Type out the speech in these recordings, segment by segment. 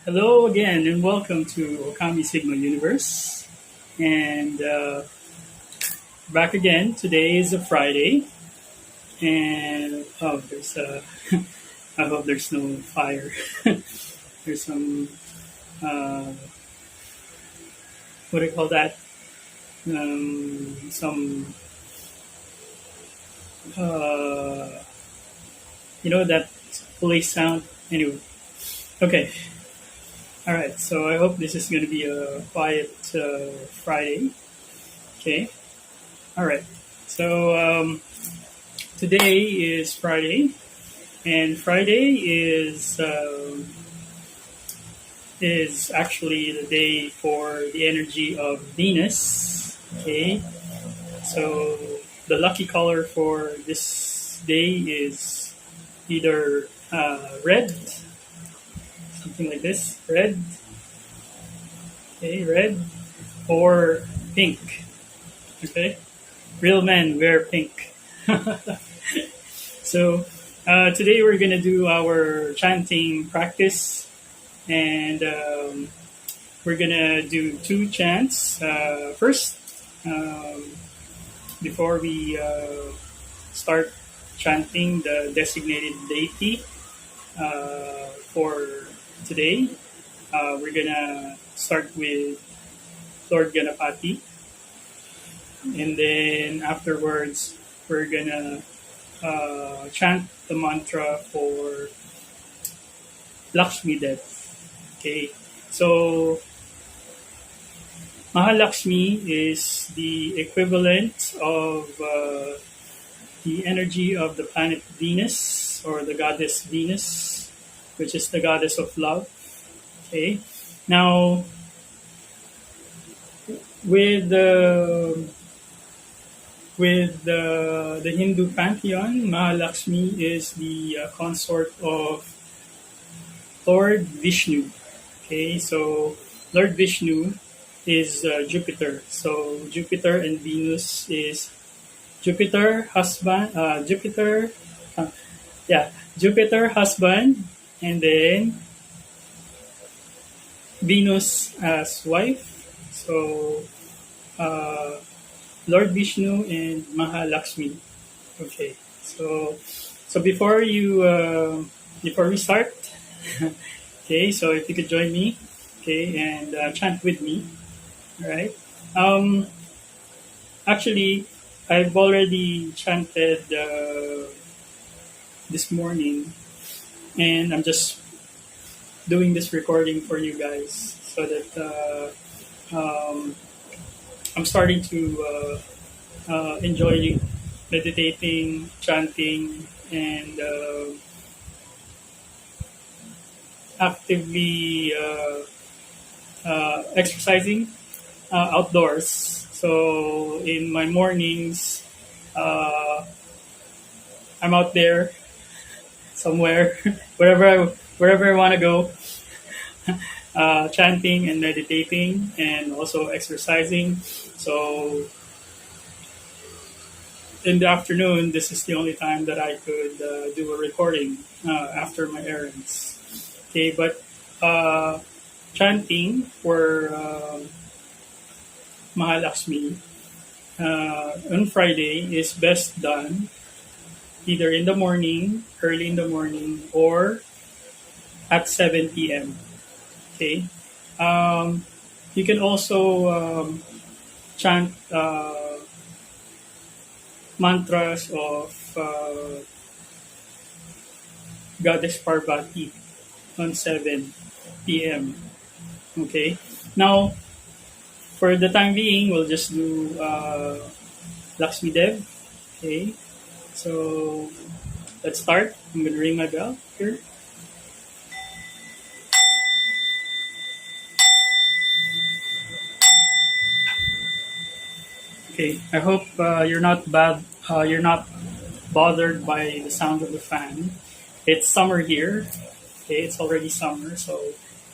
Hello again, and welcome to Okami Sigma Universe. And back again. Today is a Friday, and there's I hope there's no fire. There's some uh, what do you call that? Some uh, that police sound. Anyway, okay. All right. So I hope this is going to be a quiet Friday. Okay. All right. So today is Friday, and Friday is actually the day for the energy of Venus. Okay, so the lucky color for this day is either red, something like this, red, okay, red, or pink. Okay, real men wear pink. So today we're gonna do our chanting practice, and we're gonna do two chants. First, um, before we start chanting the designated deity for today, we're gonna start with Lord Ganapati, and then afterwards we're gonna chant the mantra for Lakshmi Dev. Okay, so Mahalakshmi is the equivalent of the energy of the planet Venus, or the goddess Venus, which is the goddess of love. Okay, now with the Hindu pantheon, Mahalakshmi is the consort of Lord Vishnu. Okay, so Lord Vishnu is Jupiter. So Jupiter and Venus is Jupiter husband, yeah, Jupiter husband, and then Venus as wife. So uh, Lord Vishnu and Mahalakshmi. Okay, so before we start, okay, so if you could join me, okay, and chant with me, all right. Um, Actually, I've already chanted this morning, and I'm just doing this recording for you guys so that I'm starting to enjoy meditating, chanting, and actively exercising outdoors. So in my mornings, uh, I'm out there somewhere, wherever I want to go, chanting and meditating, and also exercising. So in the afternoon, this is the only time that I could do a recording after my errands. Okay, but chanting for Mahalakshmi on Friday is best done either in the morning, early in the morning, or at 7 p.m. Okay. You can also chant mantras of Goddess Parvati on 7 p.m. Okay. Now, for the time being, we'll just do Lakshmi Dev. Okay. So let's start. I'm gonna ring my bell here. Okay. I hope you're not bad. You're not bothered by the sound of the fan. It's summer here. Okay, it's already summer, so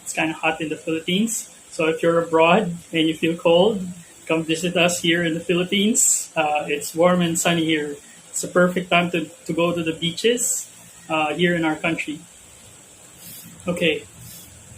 it's kind of hot in the Philippines. So if you're abroad and you feel cold, come visit us here in the Philippines. It's warm and sunny here. It's a perfect time to go to the beaches here in our country. Okay,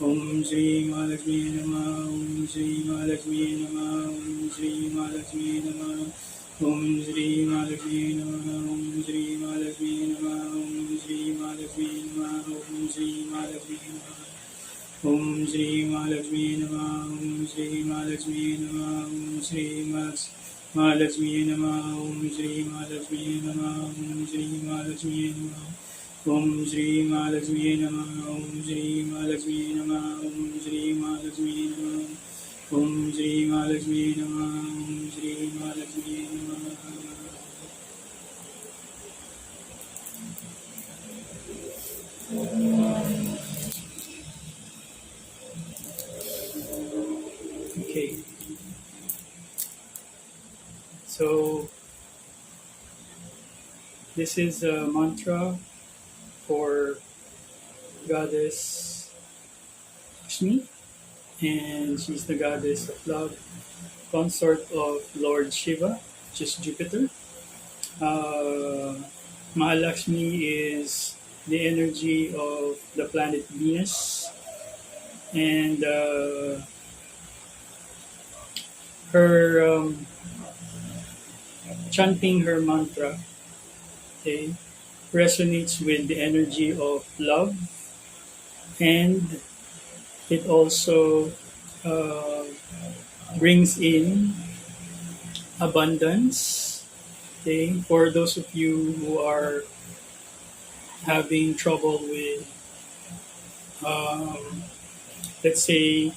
Om Shri Mahalakshmi Namah. Om Shri Mahalakshmi Namah. Om Shri Mahalakshmi Namah. Om Shri Mahalakshmi Namah. Om Shri Mahalakshmi Namah. Om Shri Mahalakshmi Namah. Om Shri Mahalakshmi Namah. Om Shri Mahalakshmi Namah. Om Shri Mahalakshmi Namah. Om Shri Mahalakshmi Namah. Om Shri Mahalakshmi Namah. Om Shri Mahalakshmi Namah. Om Shri Mahalakshmi Namah. Om Shri Mahalakshmi Namah. Om Shri Mahalakshmi Namah. Om Shri Mahalakshmi Namah. Om Shri Mahalakshmi Namah. Okay, so this is a mantra for Goddess Lakshmi, and she's the goddess of love, consort of Lord Shiva, which is Jupiter. Uh, Mahalakshmi is the energy of the planet Venus, and her chanting her mantra, okay, resonates with the energy of love, and it also uh, brings in abundance. Okay, for those of you who are having trouble with, um, let's say,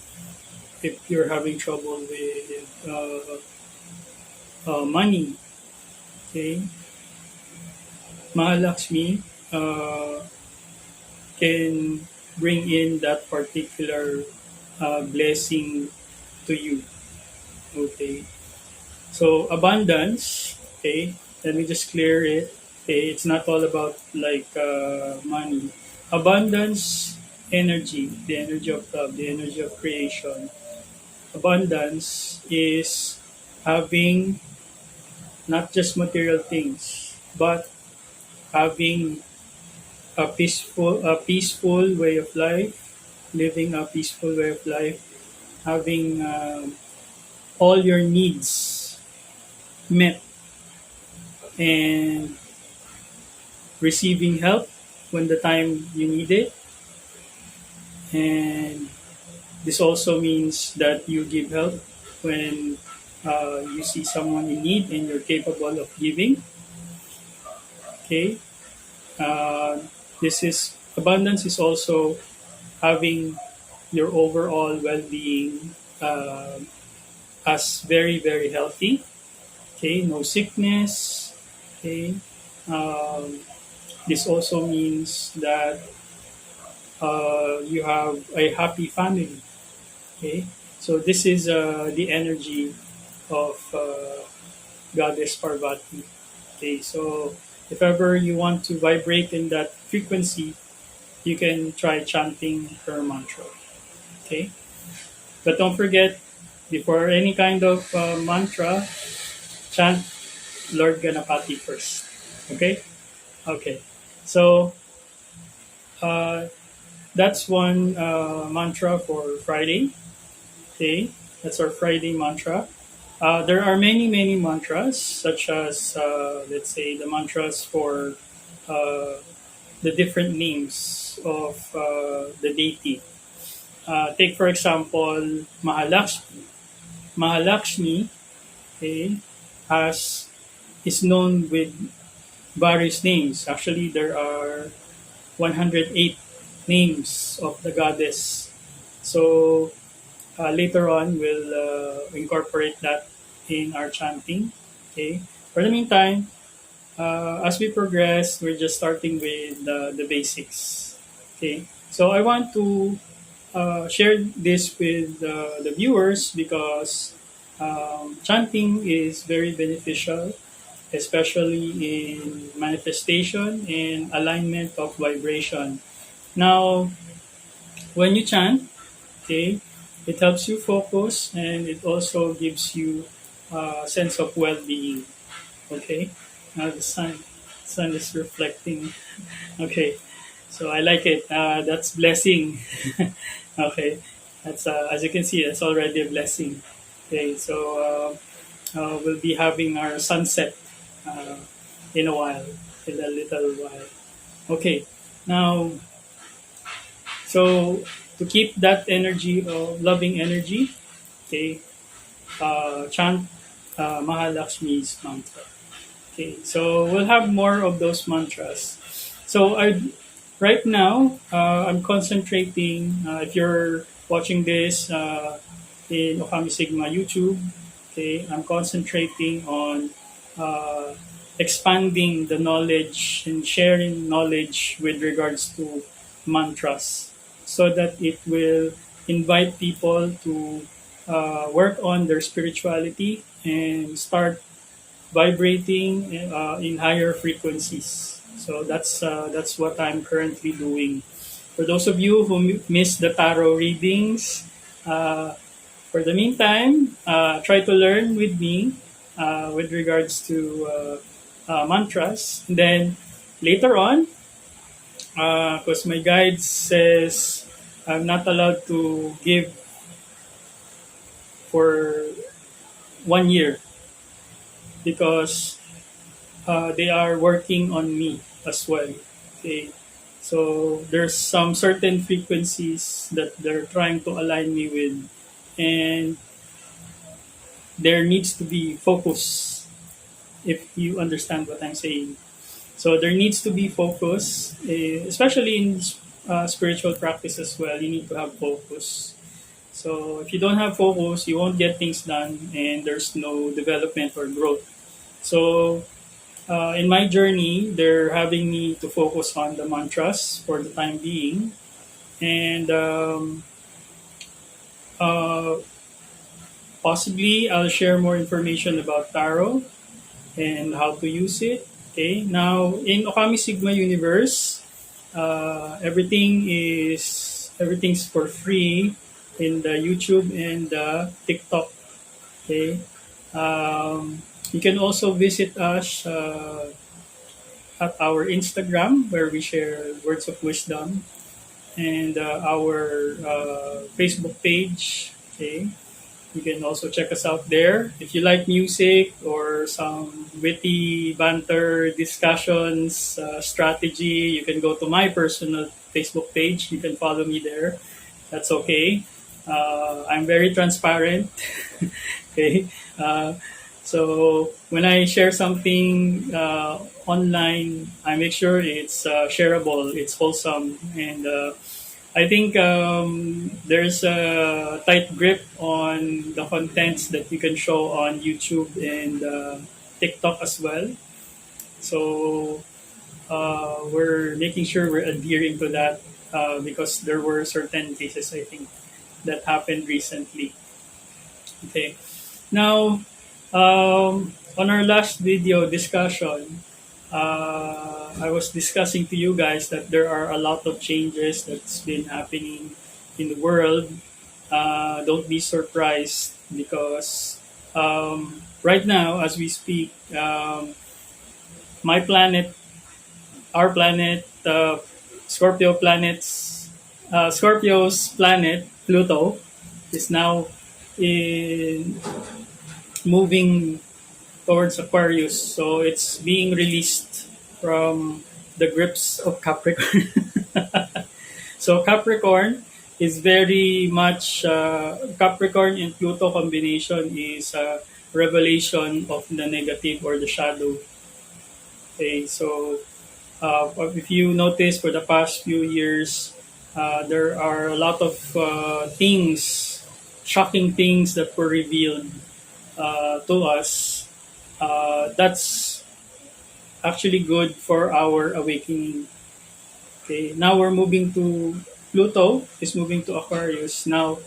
if you're having trouble with money, okay, Mahalakshmi can bring in that particular blessing to you. Okay, so abundance. Okay, let me just clear it. Okay, it's not all about like money. Abundance, energy, the energy of love, the energy of creation. Abundance is having not just material things, but having a peaceful way of life, living a peaceful way of life, having all your needs met, and receiving help when the time you need it. And this also means that you give help when you see someone in need and you're capable of giving. Okay. Uh, this is abundance is also having your overall well-being as very very healthy. Okay, no sickness. Okay, um, this also means that you have a happy family. Okay, so this is the energy of Goddess Parvati. Okay, so if ever you want to vibrate in that frequency, you can try chanting her mantra. Okay, but don't forget, before any kind of mantra, chant Lord Ganapati first. Okay? Okay. So uh, that's one mantra for Friday. Okay? That's our Friday mantra. There are many, many mantras, such as, let's say, the mantras for uh, the different names of the deity. Take, for example, Mahalakshmi. Mahalakshmi, okay, has is known with various names. Actually, there are 108 names of the goddess. So later on, we'll incorporate that in our chanting. Okay. For the meantime, as we progress, we're just starting with the basics. Okay. So I want to share this with the viewers because chanting is very beneficial, especially in manifestation and alignment of vibration. Now, when you chant, okay, it helps you focus and it also gives you a sense of well-being. Okay, now the sun is reflecting. Okay, So I like it. That's blessing. Okay, that's as you can see, that's already a blessing. Okay, so we'll be having our sunset uh, in a while, in a little while. Okay, now so to keep that energy, loving energy, okay, chant Mahalakshmi's mantra. Okay, so we'll have more of those mantras. So right now, I'm concentrating. If you're watching this in Okami Sigma YouTube, okay, I'm concentrating on uh, expanding the knowledge and sharing knowledge with regards to mantras, so that it will invite people to work on their spirituality and start vibrating in higher frequencies. So that's what I'm currently doing. For those of you who missed the tarot readings, uh, for the meantime, try to learn with me with regards to mantras. And then later on, because my guide says I'm not allowed to give for 1 year because they are working on me as well. Okay, so there's some certain frequencies that they're trying to align me with, and there needs to be focus. If you understand what I'm saying, so there needs to be focus, especially in spiritual practice as well. You need to have focus. So if you don't have focus, you won't get things done, and there's no development or growth. So in my journey, they're having me to focus on the mantras for the time being, and uh, possibly I'll share more information about tarot and how to use it. Okay, now in Okami Sigma universe, everything's for free in the YouTube and the TikTok. Okay, you can also visit us at our Instagram where we share words of wisdom, and our Facebook page. Okay, you can also check us out there. If you like music or some witty banter discussions, strategy, you can go to my personal Facebook page. You can follow me there. That's okay. I'm very transparent. Okay. So when I share something online, I make sure it's shareable, it's wholesome, and I think there's a tight grip on the contents that you can show on YouTube and TikTok as well. So we're making sure we're adhering to that because there were certain cases, I think, that happened recently. Okay. Now, on our last video discussion, I was discussing to you guys that there are a lot of changes that's been happening in the world. Don't be surprised because right now, as we speak, my planet, our planet, Scorpio's planet, Pluto, is now in moving towards Aquarius. So it's being released from the grips of Capricorn. So Capricorn is very much Capricorn and Pluto combination is a revelation of the negative or the shadow. Okay, so if you notice for the past few years, there are a lot of things, shocking things that were revealed to us. That's actually good for our awakening. Okay, now we're moving to Pluto is moving to Aquarius. Now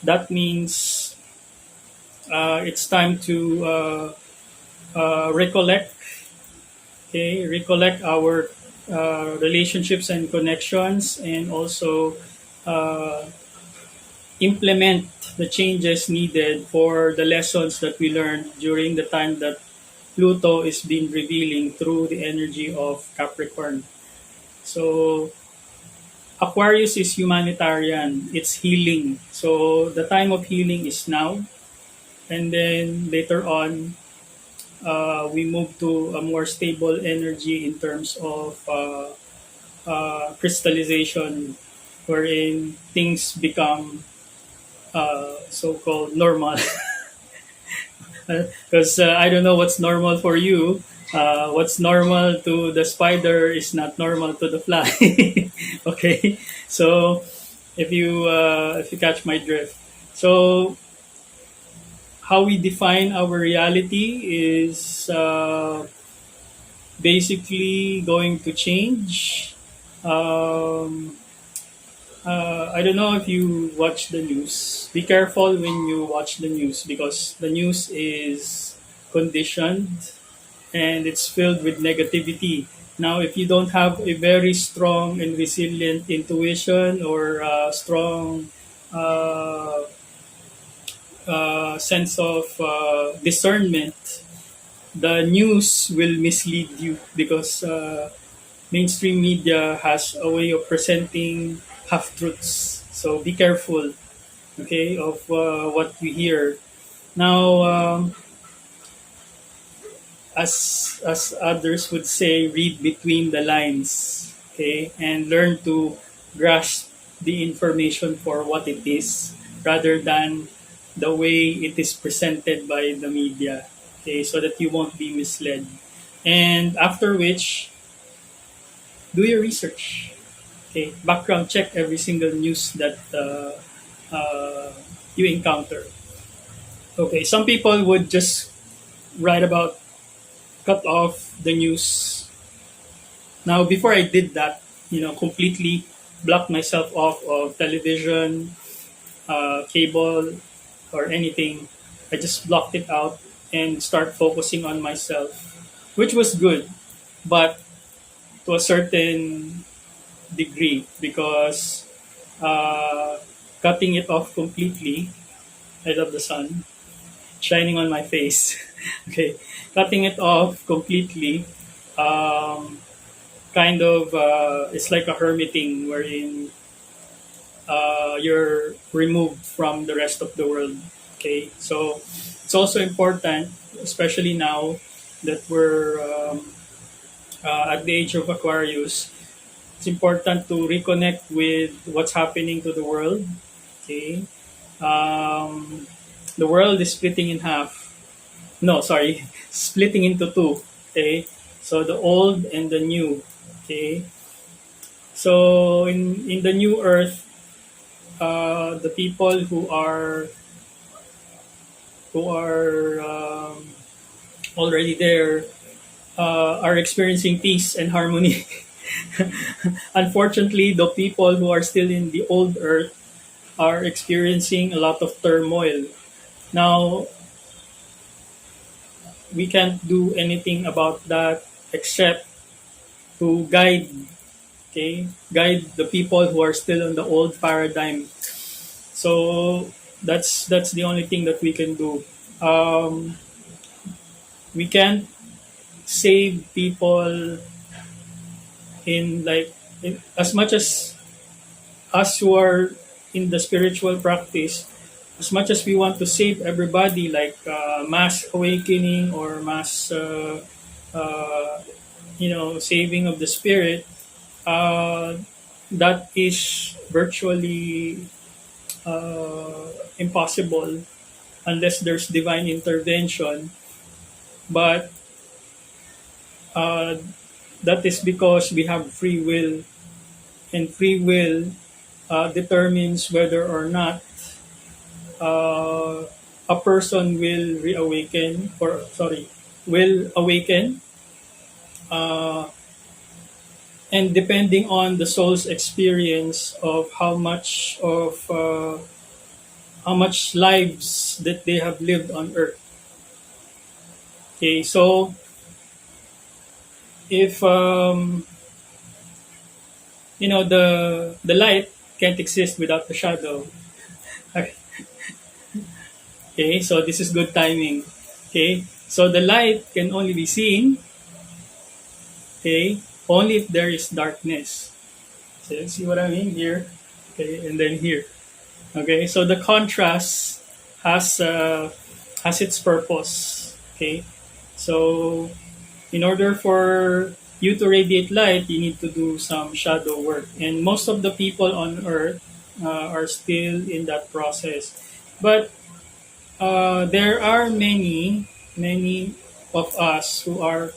that means it's time to recollect. Okay, recollect our relationships and connections, and also uh, implement the changes needed for the lessons that we learned during the time that Pluto is being revealing through the energy of Capricorn. So Aquarius is humanitarian. It's healing. So the time of healing is now, and then later on, we move to a more stable energy in terms of crystallization, wherein things become so-called normal. Because I don't know what's normal for you. What's normal to the spider is not normal to the fly. Okay, so if you catch my drift, so how we define our reality is basically going to change. Um, I don't know if you watch the news. Be careful when you watch the news because the news is conditioned and it's filled with negativity. Now, if you don't have a very strong and resilient intuition or strong uh, sense of discernment, the news will mislead you because mainstream media has a way of presenting half truths. So be careful, okay, of what you hear. Now, as others would say, read between the lines, okay, and learn to grasp the information for what it is, rather than the way it is presented by the media, okay, so that you won't be misled. And after which, do your research, okay, background check every single news that you encounter. Okay, some people would just write about cut off the news. Now, before I did that, completely blocked myself off of television, cable, or anything. I just blocked it out and start focusing on myself, which was good, but to a certain degree because uh, cutting it off completely. I love the sun shining on my face. Okay, cutting it off completely. Um, Kind of it's like a hermiting wherein you're removed from the rest of the world. Okay, so it's also important, especially now that we're at the age of Aquarius. It's important to reconnect with what's happening to the world. Okay, um, the world is splitting in half. No, sorry, splitting into two. Okay, so the old and the new. Okay, so in the new Earth, the people who are already there are experiencing peace and harmony. Unfortunately, the people who are still in the old Earth are experiencing a lot of turmoil. Now, we can't do anything about that except to guide the people who are still in the old paradigm. So that's the only thing that we can do. We can't save people in like as much as us who are in the spiritual practice, as much as we want to save everybody, like mass awakening or mass uh, saving of the spirit, uh, that is virtually impossible unless there's divine intervention. But uh, that is because we have free will, and free will determines whether or not uh, a person will reawaken, or sorry, will awaken, uh, and depending on the soul's experience of how much lives that they have lived on earth. Okay, so if the light can't exist without the shadow. Okay, so this is good timing. Okay, so the light can only be seen, okay, only if there is darkness. See what I mean here? Okay, and then here. Okay, so the contrast has has its purpose. Okay, so in order for you to radiate light, you need to do some shadow work, and most of the people on Earth are still in that process. But there are many of us who are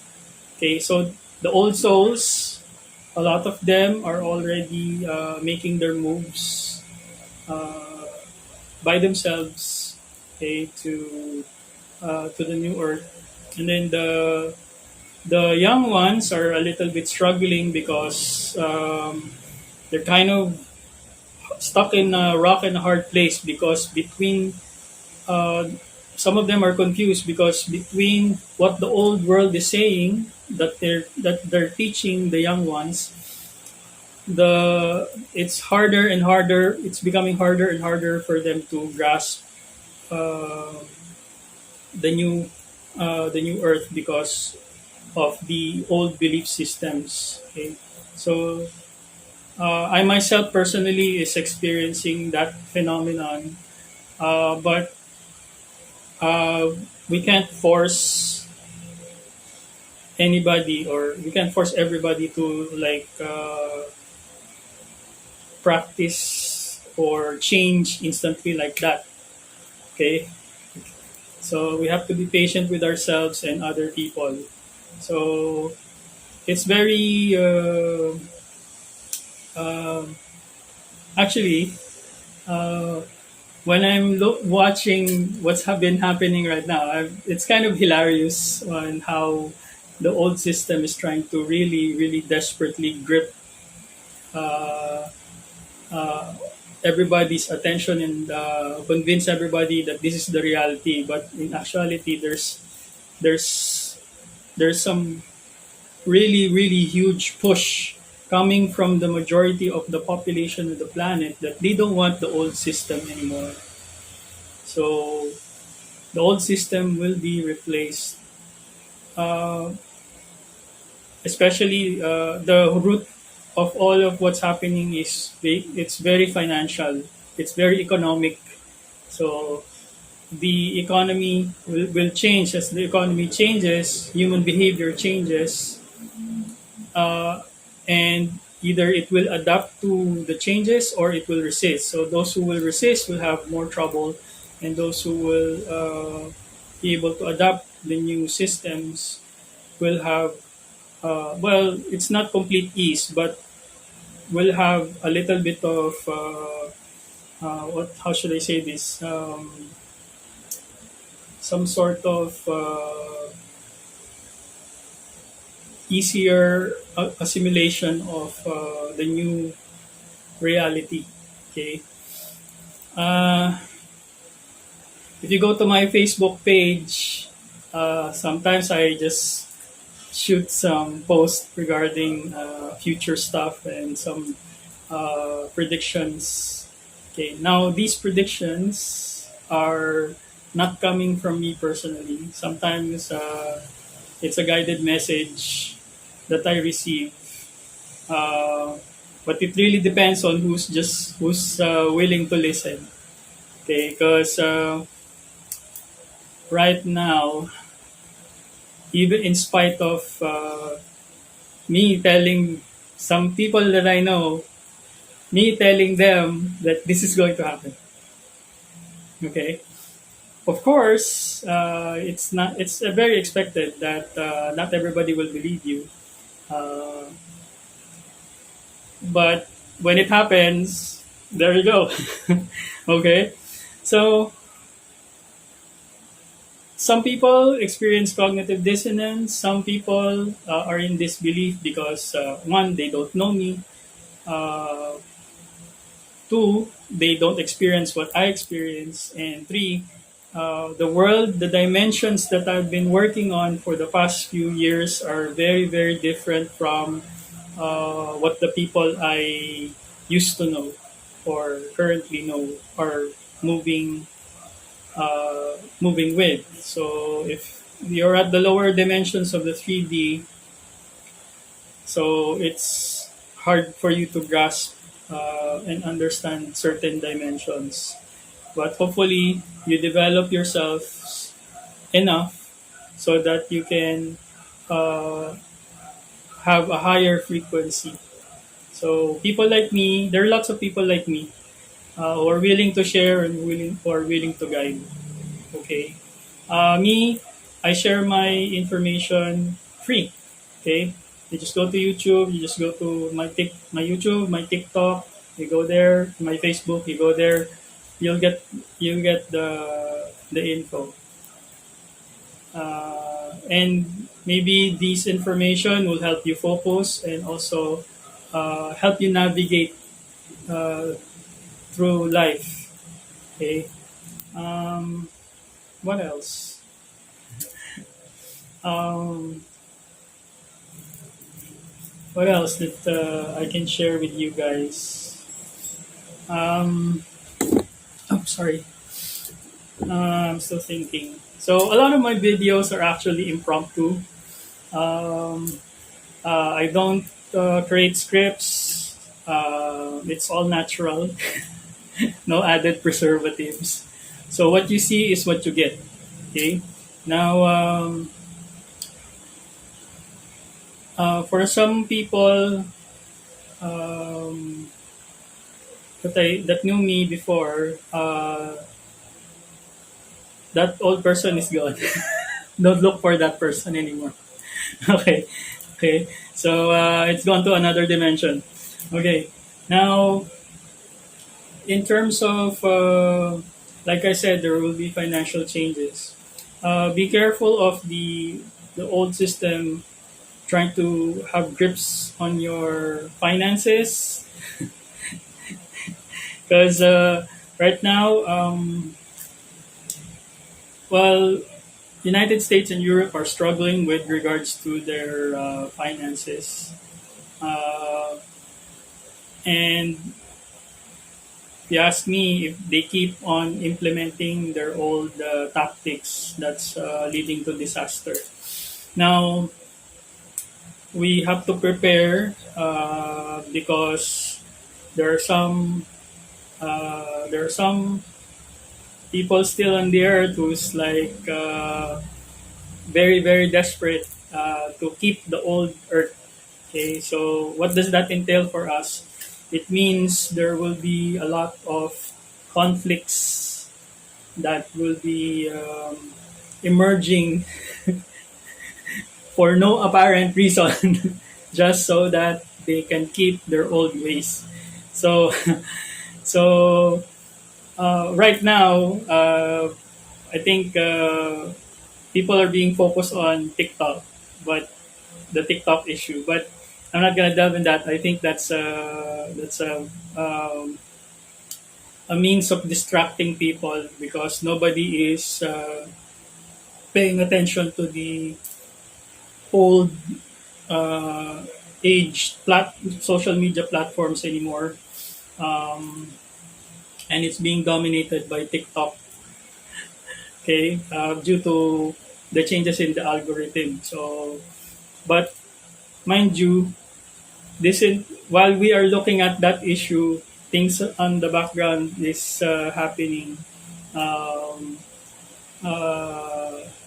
okay. So the old souls, a lot of them are already making their moves uh, by themselves, okay, to the new earth, and then the young ones are a little bit struggling because they're kind of stuck in a rock and a hard place because between uh, some of them are confused because between what the old world is saying that they're teaching the young ones, it's harder and harder. It's becoming harder and harder for them to grasp uh, the new earth because of the old belief systems. Okay, so I myself personally is experiencing that phenomenon, but uh, we can't force anybody or we can't force everybody to like practice or change instantly like that. Okay, so we have to be patient with ourselves and other people. So it's very um actually uh, when I'm watching what's been happening right now, it's kind of hilarious on how the old system is trying to really desperately grip uh, uh, everybody's attention and convince everybody that this is the reality. But in actuality, there's there's some really huge push coming from the majority of the population of the planet that they don't want the old system anymore. So the old system will be replaced. Uh, Especially the root of all of what's happening is it's very financial. It's very economic. So the economy will change as the economy changes. Human behavior changes, uh, and either it will adapt to the changes or it will resist. So those who will resist will have more trouble, and those who will be able to adapt the new systems will have well, it's not complete ease, but will have a little bit of what? How should I say this? Some sort of easier assimilation of the new reality. Okay. Uh, if you go to my Facebook page, sometimes I just shoot some posts regarding future stuff and some predictions. Okay, now these predictions are not coming from me personally. Sometimes it's a guided message that I receive, uh, but it really depends on who's willing to listen. Okay, because right now, even in spite of me telling some people that I know, me telling them that this is going to happen. Okay, of course, it's not. It's very expected that not everybody will believe you, uh, but when it happens, there you go. Okay, so some people experience cognitive dissonance. Some people are in disbelief because one, they don't know me. Uh, Two, they don't experience what I experience. And three, the world, the dimensions that I've been working on for the past few years are very different from what the people I used to know or currently know are moving moving with. So if you're at the lower dimensions of the 3D, so it's hard for you to grasp and understand certain dimensions. But hopefully, you develop yourself enough so that you can uh, have a higher frequency. So people like me, there are lots of people like me who are willing to share and willing to guide. Okay, me, I share my information free. Okay, you just go to YouTube, you just go to my YouTube, my TikTok, you go there, my Facebook, you go there, you'll get the info. And maybe this information will help you focus and also help you navigate uh, through life. Okay. Um, what else? Um, what else that I can share with you guys? Um, oh, sorry. I'm still thinking. So a lot of my videos are actually impromptu. Um, I don't create scripts. It's all natural. No added preservatives. So what you see is what you get. Okay. Now, for some people um, that knew me before, that old person is gone. Don't look for that person anymore. Okay. Okay. So it's gone to another dimension. Okay. Now, in terms of, like I said, there will be financial changes. Be careful of the old system trying to have grips on your finances because right now, well, United States and Europe are struggling with regards to their finances, uh, and if you ask me, if they keep on implementing their old tactics, that's leading to disaster. Now we have to prepare because there are some there are some people still on the earth who's like very desperate to keep the old earth. Okay, so what does that entail for us? It means there will be a lot of conflicts that will be emerging for no apparent reason, just so that they can keep their old ways. So, so right now, I think people are being focused on TikTok, but the TikTok issue. But I'm not gonna delve in that. I think that's a means of distracting people because nobody is paying attention to the old uh, age social media platforms anymore, um, and it's being dominated by TikTok. Okay, due to the changes in the algorithm. So, but mind you, this is while we are looking at that issue, things on the background is happening. Um,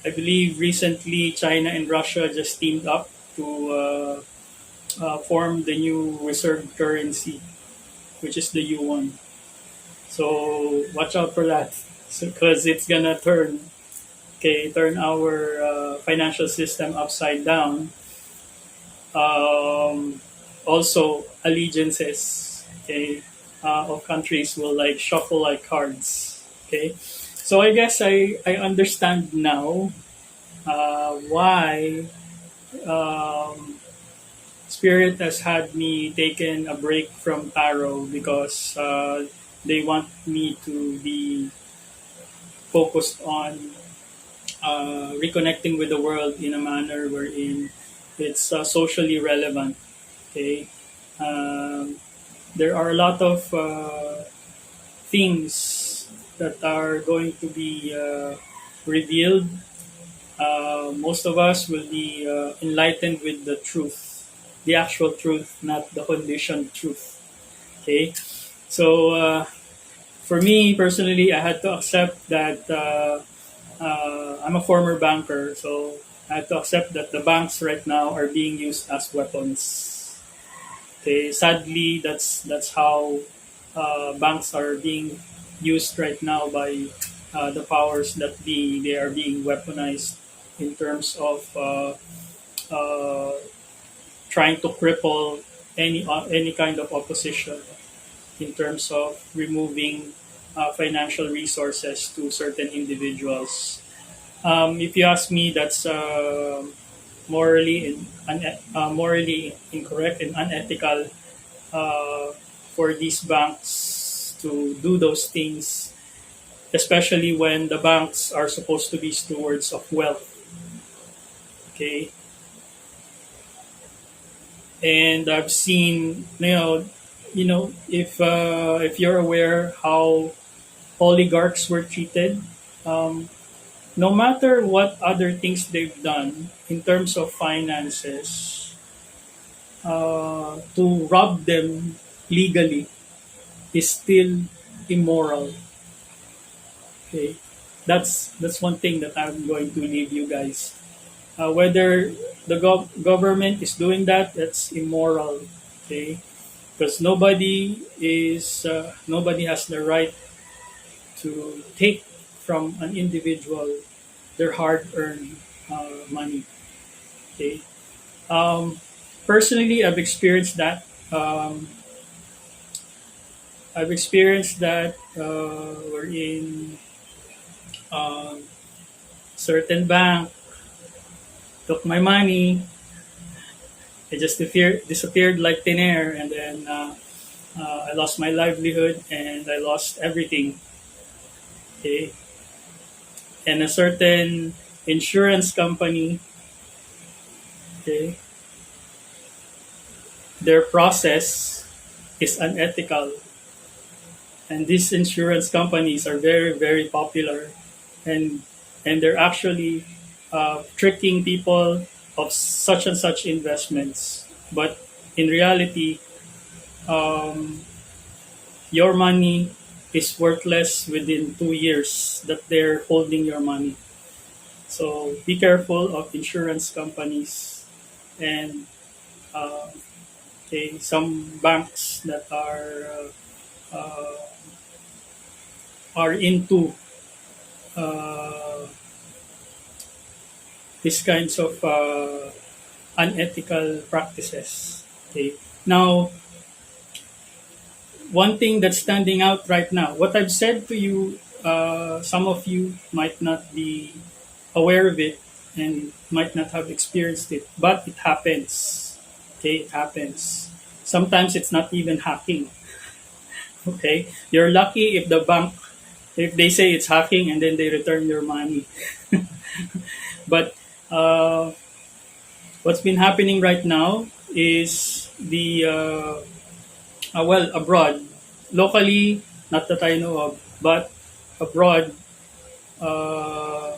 I believe recently China and Russia just teamed up to form the new reserve currency, which is the yuan. So watch out for that, because it's gonna turn our financial system upside down. Also, allegiances, okay, of countries will like shuffle like cards. Okay, so I guess I understand now why um, Spirit has had me taken a break from tarot because they want me to be focused on reconnecting with the world in a manner wherein it's socially relevant. Okay, um, there are a lot of things that are going to be revealed. Most of us will be enlightened with the truth. the actual truth, not the conditioned truth. Okay, so for me personally, I had to accept that I'm a former banker, so I had to accept that the banks right now are being used as weapons. Okay, sadly, that's how banks are being used right now by the powers that be. They are being weaponized in terms of uh, trying to cripple any kind of opposition in terms of removing financial resources to certain individuals. If you ask me, that's morally incorrect and unethical for these banks to do those things, especially when the banks are supposed to be stewards of wealth. Okay, and I've seen, if you're aware how oligarchs were treated, um, no matter what other things they've done in terms of finances, to rob them legally is still immoral. Okay, that's one thing that I'm going to leave you guys. Whether the government is doing that, that's immoral. Okay, because nobody has the right to take from an individual their hard-earned money. Okay. Um, Personally, I've experienced that we're in um, certain bank took my money. It just disappeared like thin air, and then I lost my livelihood and I lost everything. Okay, and a certain insurance company, okay, their process is unethical, and these insurance companies are very very popular, and they're actually tricking people of such and such investments, but in reality, um, your money is worthless within 2 years that they're holding your money. So be careful of insurance companies and uh, okay, some banks that are into uh, these kinds of unethical practices. Okay. Now, one thing that's standing out right now, what I've said to you, some of you might not be aware of it and might not have experienced it, but it happens. Okay, it happens. Sometimes it's not even hacking. Okay, you're lucky if the bank, if they say it's hacking and then they return your money. But what's been happening right now is abroad, locally, not that I know of, but abroad, uh,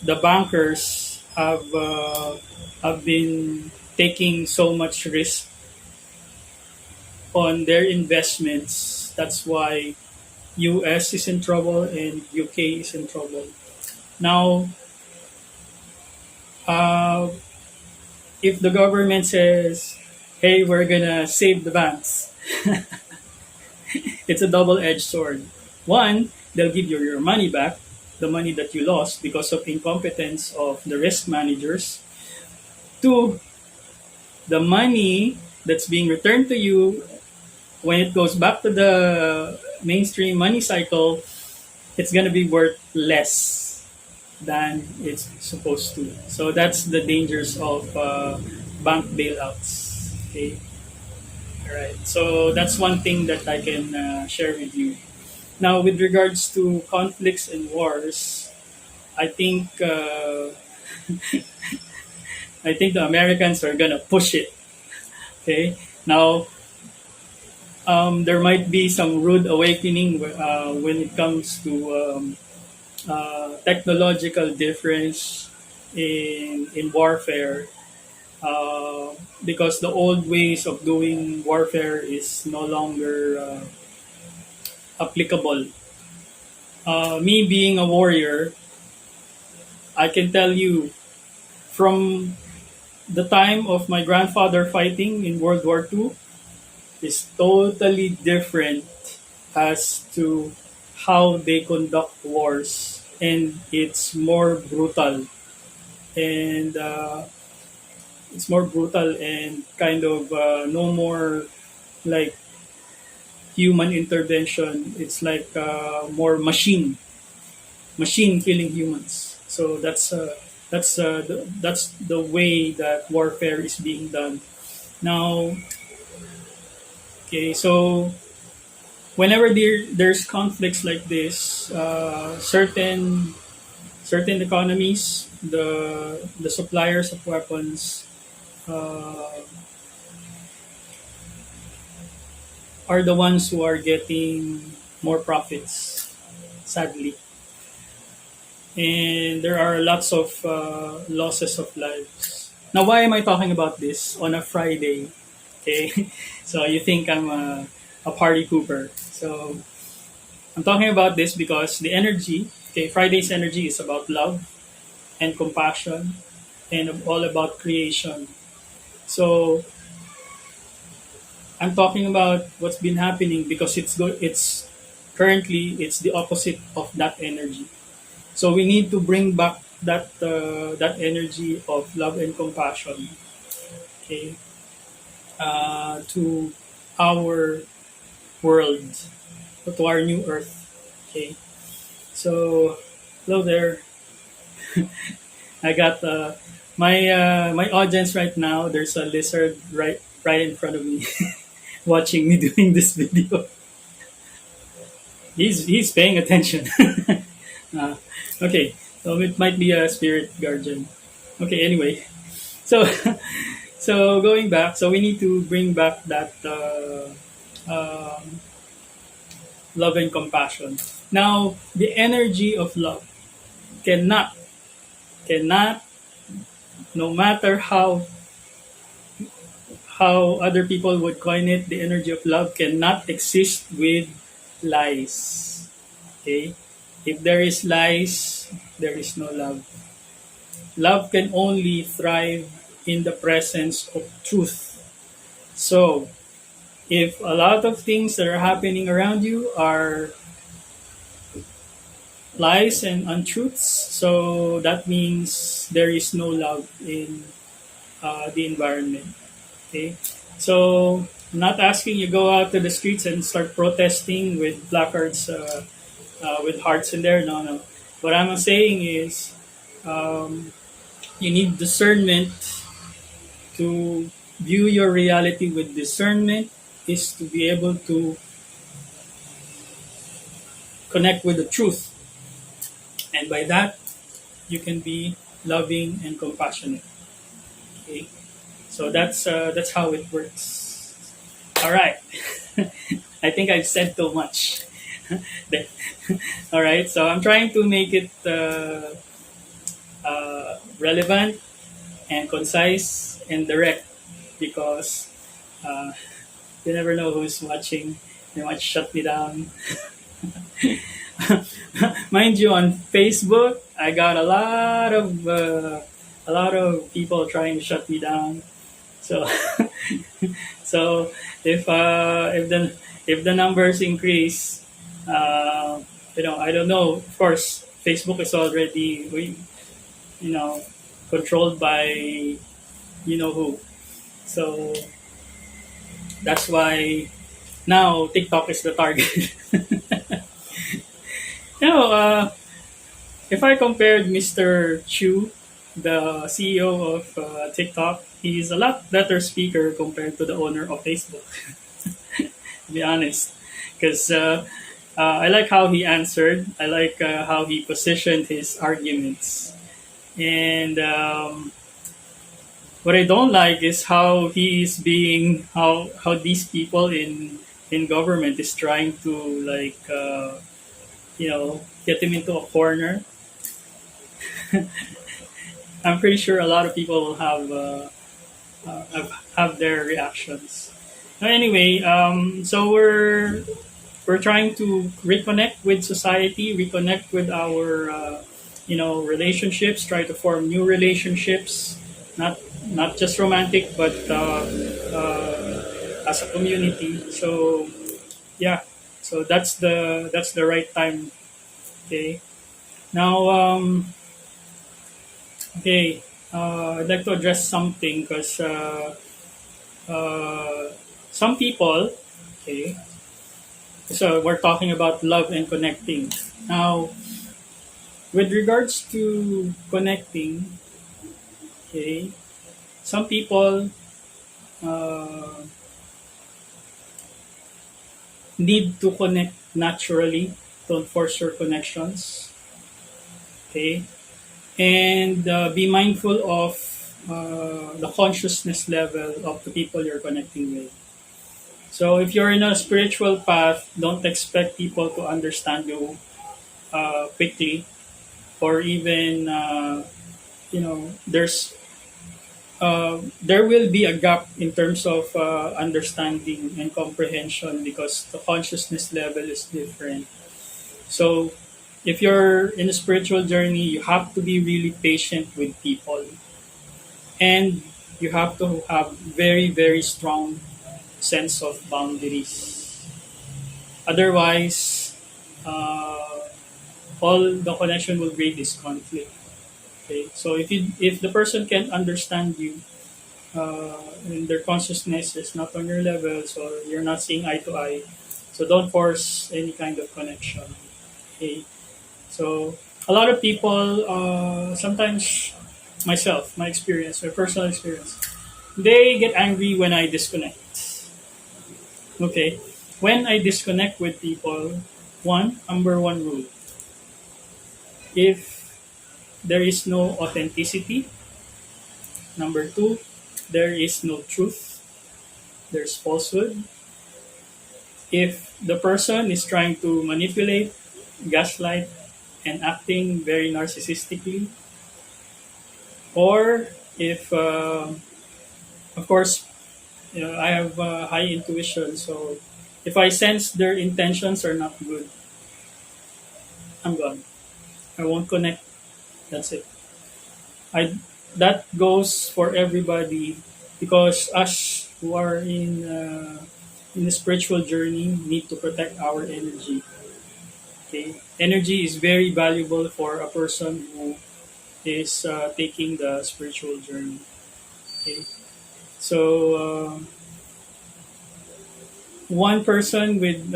the bankers have been taking so much risk on their investments. That's why US is in trouble and UK is in trouble. Now, uh, if the government says, "Hey, we're gonna save the banks," it's a double-edged sword. One, they'll give you your money back, the money that you lost because of incompetence of the risk managers. Two, the money that's being returned to you when it goes back to the mainstream money cycle, it's going to be worth less than it's supposed to. So that's the dangers of bank bailouts. Okay, all right. So that's one thing that I can share with you. Now, with regards to conflicts and wars, I think the Americans are gonna push it. Okay. Now, there might be some rude awakening when it comes to technological difference in warfare. uh, because the old ways of doing warfare is no longer applicable. Me being a warrior, I can tell you from the time of my grandfather fighting in World War II is totally different as to how they conduct wars, and it's more brutal, and kind of no more like human intervention. It's like more machine killing humans. So that's the way that warfare is being done now. Okay, so whenever there's conflicts like this, certain economies, the suppliers of weapons uh, are the ones who are getting more profits, sadly. And there are lots of losses of lives. Now, why am I talking about this on a Friday? Okay, so you think I'm a party pooper. So I'm talking about this because the energy, okay, Friday's energy is about love and compassion and all about creation. So I'm talking about what's been happening because it's currently it's the opposite of that energy. So we need to bring back that energy of love and compassion, okay, to our world, to our new earth. Okay, so hello there. I got my audience right now. There's a lizard right in front of me, watching me doing this video. He's paying attention. uh, okay, so it might be a spirit guardian. Okay, anyway, so so going back, so we need to bring back that love and compassion. Now, the energy of love cannot cannot, no matter how other people would coin it, the energy of love cannot exist with lies. Okay, if there is lies, there is no love. Love can only thrive in the presence of truth. So, if a lot of things that are happening around you are lies and untruths, so that means there is no love in the environment. Okay, so I'm not asking you go out to the streets and start protesting with placards with hearts in there. No, no. What I'm saying is um, you need discernment to view your reality with discernment. Is to be able to connect with the truth, and by that you can be loving and compassionate. Okay, so that's how it works. All right. I think I've said too much. All right, so I'm trying to make it relevant and concise and direct because uh, you never know who's watching. They might shut me down. Mind you, on Facebook, I got a lot of people trying to shut me down. So so if the numbers increase, I don't know. Of course, Facebook is already you know controlled by you know who. So that's why now TikTok is the target. If I compared Mr. Chu, the CEO of TikTok, he's a lot better speaker compared to the owner of Facebook. To be honest, because I like how he answered. I like how he positioned his arguments, and what I don't like is how he's being how these people in government is trying to like get him into a corner. I'm pretty sure a lot of people will have have their reactions. Anyway, so we're trying to reconnect with society, reconnect with our relationships, try to form new relationships, not not just romantic, but as a community. So yeah, so that's the right time. Okay, now okay, I'd like to address something because uh, some people, okay, so we're talking about love and connecting. Now, with regards to connecting, okay, some people uh, need to connect naturally. Don't force your connections, okay, and be mindful of the consciousness level of the people you're connecting with. So, if you're in a spiritual path, don't expect people to understand you quickly, or even there will be a gap in terms of understanding and comprehension because the consciousness level is different. So, if you're in a spiritual journey, you have to be really patient with people, and you have to have very, very strong sense of boundaries. Otherwise, uh, all the connection will create this conflict. Okay, so if the person can't understand you, and their consciousness is not on your level, so you're not seeing eye to eye. So don't force any kind of connection. Okay. So a lot of people, sometimes myself, my experience, my personal experience, they get angry when I disconnect. Okay. When I disconnect with people, number one rule: if there is no authenticity, number two, there is no truth, there's falsehood. If the person is trying to manipulate, gaslight, and acting very narcissistically, or if, of course, I have high intuition, so if I sense their intentions are not good, I'm gone. I won't connect. That's it. I That goes for everybody because us who are in the spiritual journey need to protect our energy. Okay, energy is very valuable for a person who is taking the spiritual journey. Okay, so one person with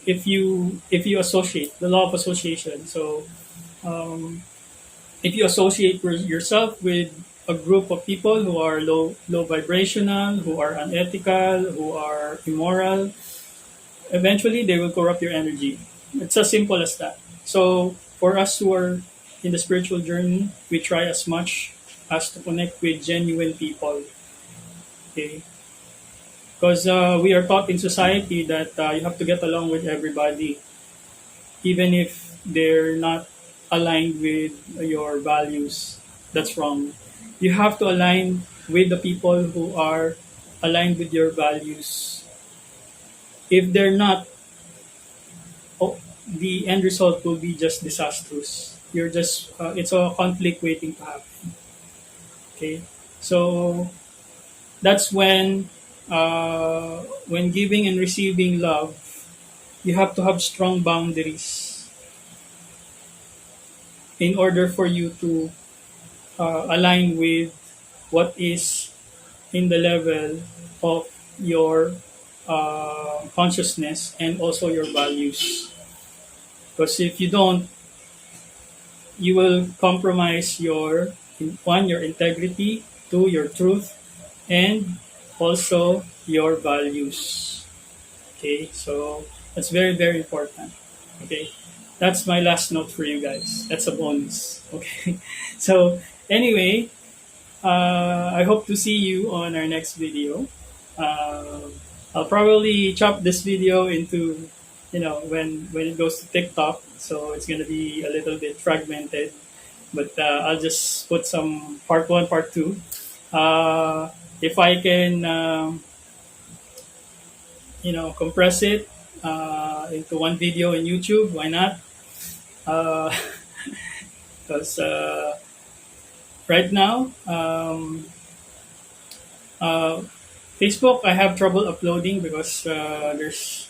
if you associate the law of association. So if you associate yourself with a group of people who are low vibrational, who are unethical, who are immoral, eventually they will corrupt your energy. It's as simple as that. So for us who are in the spiritual journey, we try as much as to connect with genuine people. Okay, because we are taught in society that you have to get along with everybody, even if they're not aligned with your values. That's wrong. You have to align with the people who are aligned with your values. If they're not, oh, the end result will be just disastrous. It's a conflict waiting to happen. Okay, so that's when giving and receiving love, you have to have strong boundaries in order for you to align with what is in the level of your consciousness and also your values. Because if you don't, you will compromise your integrity, two, your truth, and also your values. Okay, so that's very, very important. Okay, that's my last note for you guys. That's a bonus. Okay, so anyway, I hope to see you on our next video. I'll probably chop this video into, when it goes to TikTok, so it's gonna be a little bit fragmented. But I'll just put some part one, part two. Uh, if I can, compress it into one video in YouTube, why not? Because right now, uh, Facebook, I have trouble uploading because there's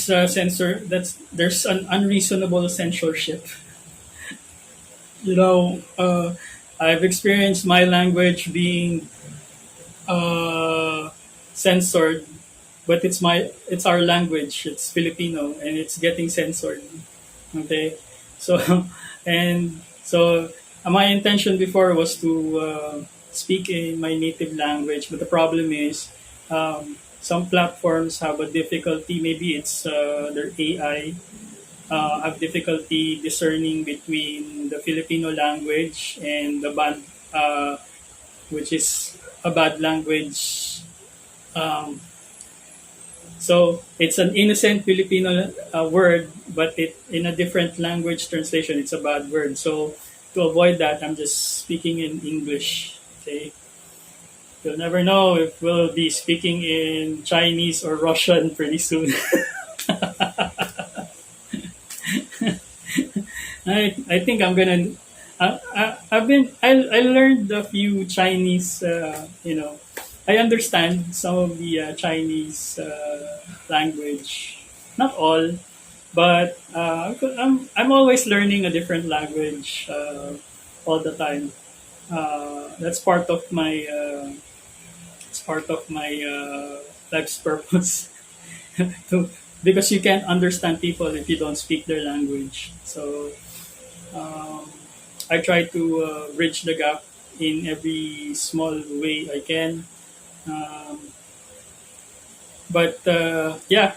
a censor there's an unreasonable censorship. You know, I've experienced my language being uh, censored, but it's our language. It's Filipino, and it's getting censored. Okay, so and so my intention before was to speak in my native language, but the problem is some platforms have a difficulty. Maybe it's their AI have difficulty discerning between the Filipino language and the bad, which is a bad language. Um, so it's an innocent Filipino word, but it in a different language translation, it's a bad word. So to avoid that, I'm just speaking in English. Okay, you'll never know if we'll be speaking in Chinese or Russian pretty soon. I think I'm gonna. I learned a few Chinese. I understand some of the Chinese language, not all, but I'm always learning a different language all the time. That's part of my it's part of my life's purpose. to, because you can't understand people if you don't speak their language. So um, I try to bridge the gap in every small way I can. Um, but yeah,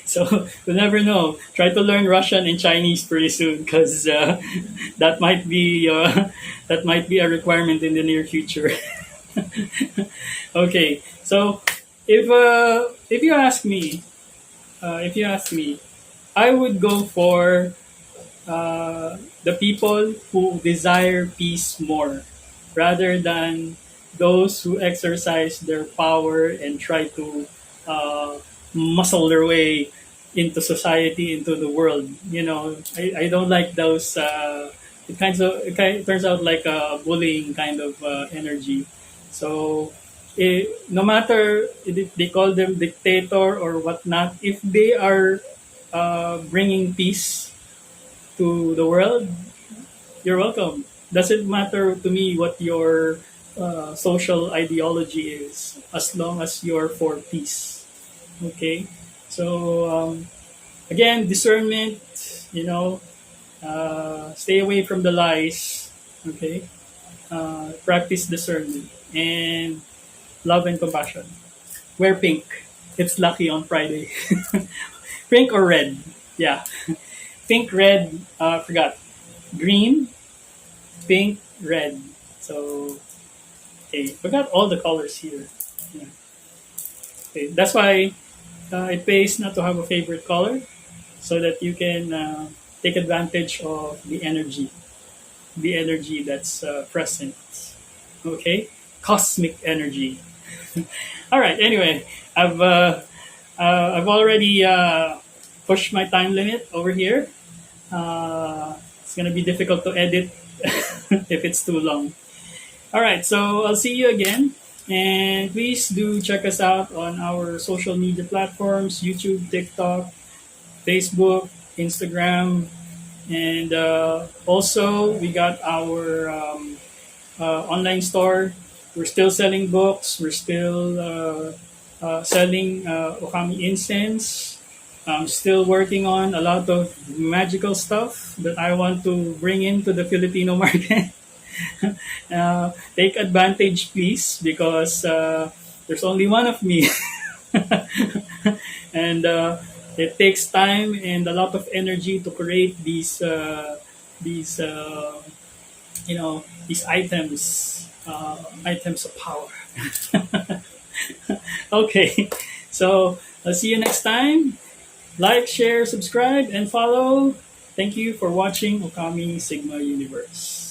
so we'll never know. Try to learn Russian and Chinese pretty soon because that might be that might be a requirement in the near future. Okay, so if you ask me, I would go for the people who desire peace more rather than those who exercise their power and try to uh, muscle their way into society, into the world. I don't like those. It turns out like a bullying kind of energy. So, no matter if they call them dictator or whatnot, if they are bringing peace to the world, you're welcome. Doesn't matter to me what your social ideology is, as long as you're for peace. Okay, so again, discernment. Stay away from the lies. Okay, practice discernment and love and compassion. Wear pink. It's lucky on Friday. Pink or red? Yeah, pink, red. Forgot. Green, pink, red. So, okay, forgot all the colors here. Yeah. Okay, that's why it pays not to have a favorite color, so that you can take advantage of the energy that's present. Okay, cosmic energy. All right. Anyway, I've already pushed my time limit over here. It's gonna be difficult to edit if it's too long. All right, so I'll see you again. And please do check us out on our social media platforms: YouTube, TikTok, Facebook, Instagram. And also, we got our online store. We're still selling books. We're still selling Okami incense. I'm still working on a lot of magical stuff that I want to bring into the Filipino market. Take advantage, please, because there's only one of me, and it takes time and a lot of energy to create these these items of power. Okay, so I'll see you next time. Like, share, subscribe, and follow. Thank you for watching Okami Sigma Universe.